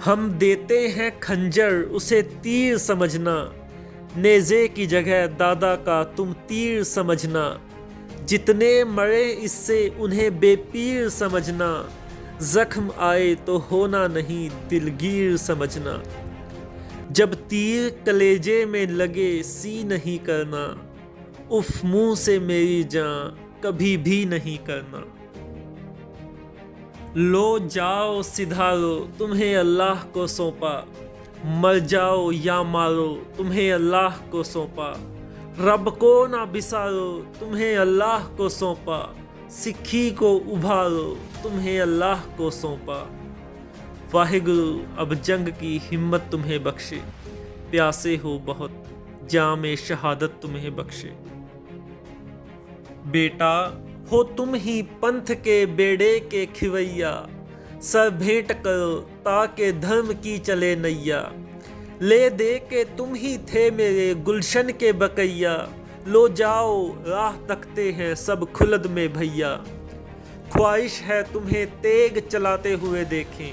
A: हम देते हैं खंजर उसे तीर समझना, नेज़े की जगह दादा का तुम तीर समझना। जितने मरे इससे उन्हें बेपीर समझना, जख्म आए तो होना नहीं दिलगीर समझना। जब तीर कलेजे में लगे सी नहीं करना, उफ मुंह से मेरी जान कभी भी नहीं करना। लो जाओ सिधारो तुम्हें अल्लाह को सौंपा, मर जाओ या मारो तुम्हें अल्लाह को सौंपा। रब को ना बिसारो तुम्हें अल्लाह को सौंपा, सिक्खी को उभारो तुम्हें अल्लाह को सौंपा। वाहिगुरु अब जंग की हिम्मत तुम्हें बख्शे, प्यासे हो बहुत जामे शहादत तुम्हें बख्शे। बेटा हो तुम ही पंथ के बेड़े के खिवैया, सर भेंट करो ताकि धर्म की चले नैया। ले दे के तुम ही थे मेरे गुलशन के बकैया, लो जाओ राह तकते हैं सब खुलद में भैया। ख्वाहिश है तुम्हें तेग चलाते हुए देखें,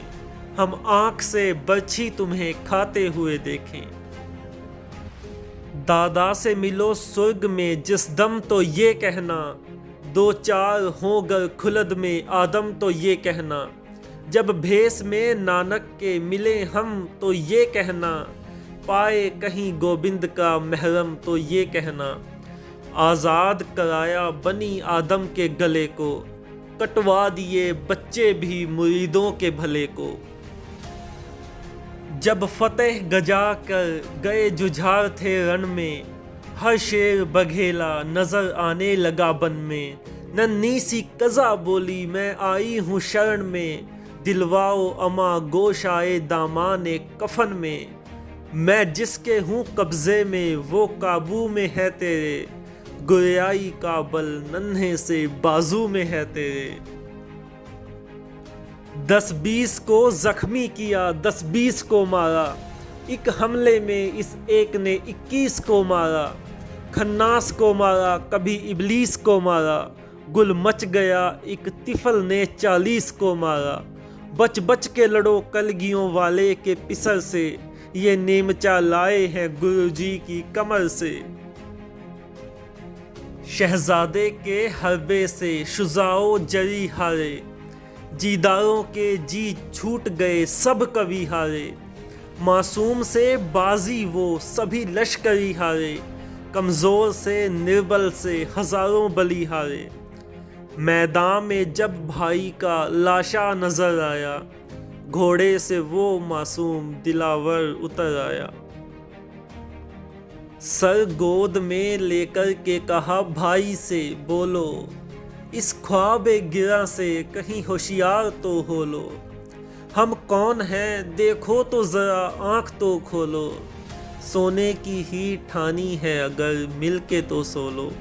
A: हम आँख से बर्छी तुम्हें खाते हुए देखें। दादा से मिलो स्वर्ग में जिस दम तो ये कहना, दो चार हों गर खुलद में आदम तो ये कहना। जब भेस में नानक के मिले हम तो ये कहना, पाए कहीं गोबिंद का महरम तो ये कहना। आज़ाद कराया बनी आदम के गले को, कटवा दिए बच्चे भी मुरीदों के भले को। जब फतेह गजा कर गए जुझार थे रण में, हर शेर बघेला नजर आने लगा बन में। नन्ही सी कज़ा बोली मैं आई हूँ शरण में, दिलवाओ अमा गोश आए दामाने कफन में। मैं जिसके हूँ कब्जे में वो काबू में है तेरे, गुरियाई का बल नन्हे से बाजू में है तेरे। 10-20 को जख्मी किया, 10-20 को मारा, एक हमले में इस एक ने 21 को मारा। खन्नास को मारा, कभी इबलीस को मारा, गुल मच गया एक तिफल ने 40 को मारा। बच बच के लड़ो कलगियों वाले के पिसर से, ये नेमचा लाए हैं गुरुजी की कमर से। शहजादे के हरबे से शुजाओ जरी हारे, जीदारों के जी छूट गए सब कवि हारे। मासूम से बाजी वो सभी लश्करी हारे, कमज़ोर से निर्बल से हज़ारों बली हारे। मैदान में जब भाई का लाशा नजर आया, घोड़े से वो मासूम दिलावर उतर आया। सर गोद में लेकर के कहा भाई से बोलो, इस ख्वाबे गिरा से कहीं होशियार तो हो लो। हम कौन हैं देखो तो ज़रा आँख तो खोलो, सोने की ही ठानी है अगर मिल के तो सो लो।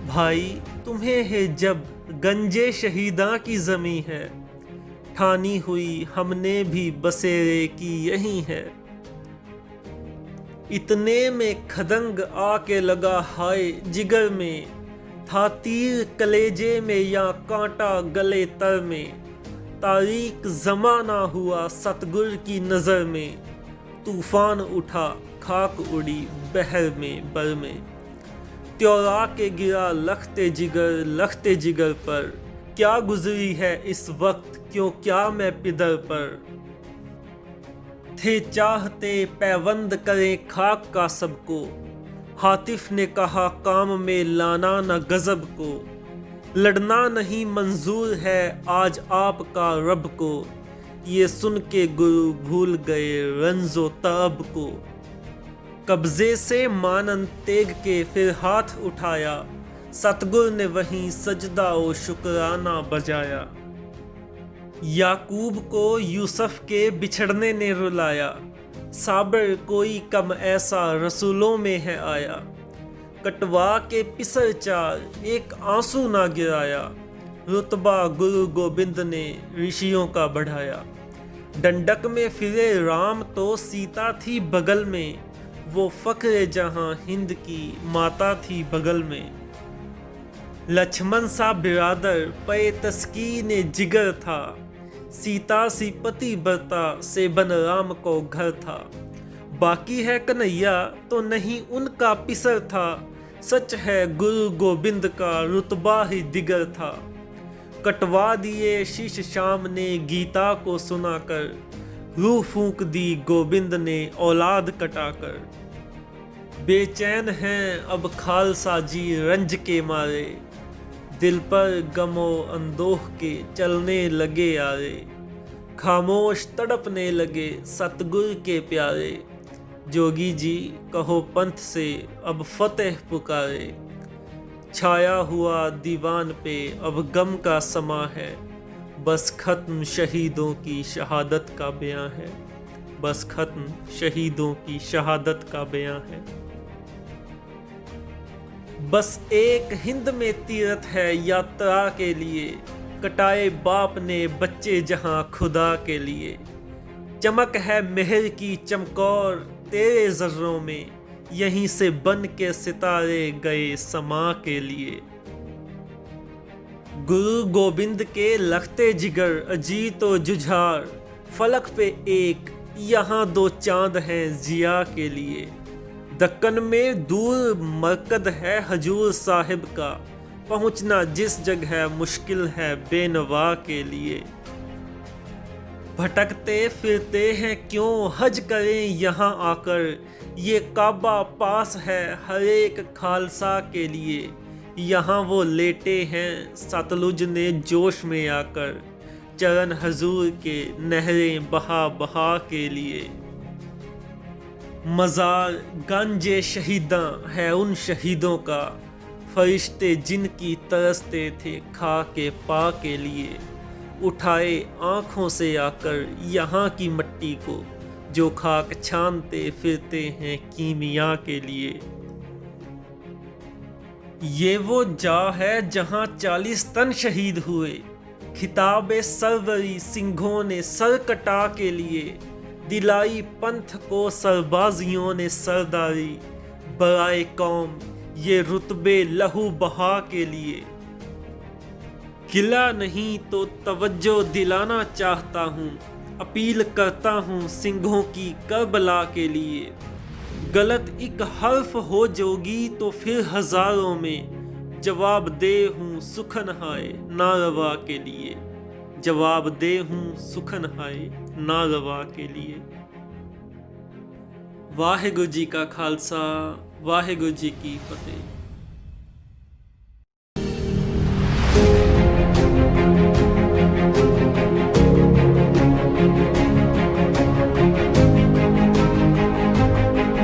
A: भाई तुम्हें है जब गंजे शहीदा की ज़मीं है, ठानी हुई हमने भी बसेरे की यही है। इतने में खदंग आके लगा हाय जिगर में, था तीर कलेजे में या कांटा गले तर में। तारीक ज़माना हुआ सतगुर की नज़र में, तूफान उठा खाक उड़ी बहर में बर में। त्योरा के गिरा लखते जिगर पर, क्या गुजरी है इस वक्त क्यों क्या मैं पिदर पर। थे चाहते पैवंद करें खाक का सबको, हातिफ ने कहा काम में लाना न गजब को। लड़ना नहीं मंजूर है आज आपका रब को, ये सुन के गुरु भूल गए रंजो तब को। कब्जे से मानन तेग के फिर हाथ उठाया, सतगुर ने वहीं सजदा व शुक्राना बजाया। याकूब को यूसुफ के बिछड़ने ने रुलाया, साबर कोई कम ऐसा रसूलों में है आया। कटवा के पिसर चार एक आंसू ना गिराया, रुतबा गुरु गोबिंद ने ऋषियों का बढ़ाया। डंडक में फिरे राम तो सीता थी बगल में, वो फक्र जहां हिंद की माता थी बगल में। लक्ष्मण सा बिरादर पे तस्कीन जिगर था, सीता सी पति बरता से बन राम को घर था। बाकी है कन्हैया तो नहीं उनका पिसर था, सच है गुरु गोबिंद का रुतबा ही दिगर था। कटवा दिए शीश शाम ने गीता को सुनाकर, रूह फूंक दी गोबिंद ने औलाद कटाकर। बेचैन हैं अब खालसा जी रंज के मारे, दिल पर गमो अंदोह के चलने लगे यारे। खामोश तड़पने लगे सतगुर के प्यारे, जोगी जी कहो पंथ से अब फतेह पुकारे। छाया हुआ दीवान पे अब गम का समा है, बस खत्म शहीदों की शहादत का बयां है। बस खत्म शहीदों की शहादत का बयां है। बस एक हिंद में तीरथ है यात्रा के लिए, कटाए बाप ने बच्चे जहां खुदा के लिए। चमक है मेहर की चमकौर तेरे जर्रों में, यहीं से बन के सितारे गए समा के लिए। गुरु गोबिंद के लखते जिगर अजीत व जुझार, फलक पे एक यहाँ दो चांद हैं जिया के लिए। दक्कन में दूर मरकद है हजूर साहिब का, पहुँचना जिस जगह मुश्किल है बेनवा के लिए। भटकते फिरते हैं क्यों हज करें यहाँ आकर, ये काबा पास है हर एक खालसा के लिए। यहाँ वो लेटे हैं सतलुज ने जोश में आकर, चरण हजूर के नहरें बहा बहा के लिए। मज़ार गंजे शहीदां है उन शहीदों का, फरिश्ते जिनकी तरसते थे खा के पा के लिए। उठाए आँखों से आकर यहाँ की मट्टी को, जो खाक छानते फिरते हैं कीमिया के लिए। ये वो जा है जहां 40 तन शहीद हुए, खिताबे सरवरी सिंघों ने सर कटा के लिए, दिलाई पंथ को सरबाजियों ने सरदारी, बराए कौम ये रुतबे लहू बहा के लिए। गिला नहीं तो तवज्जो दिलाना चाहता हूँ, अपील करता हूँ सिंघों की करबला के लिए। गलत एक हर्फ हो जोगी तो फिर हजारों में, जवाब दे हूँ सुखन हाय नारवा के लिए, जवाब दे हूँ सुखन हाय नारवा के लिए। वाहिगुरु जी का खालसा, वाहिगुरु जी की फतेह।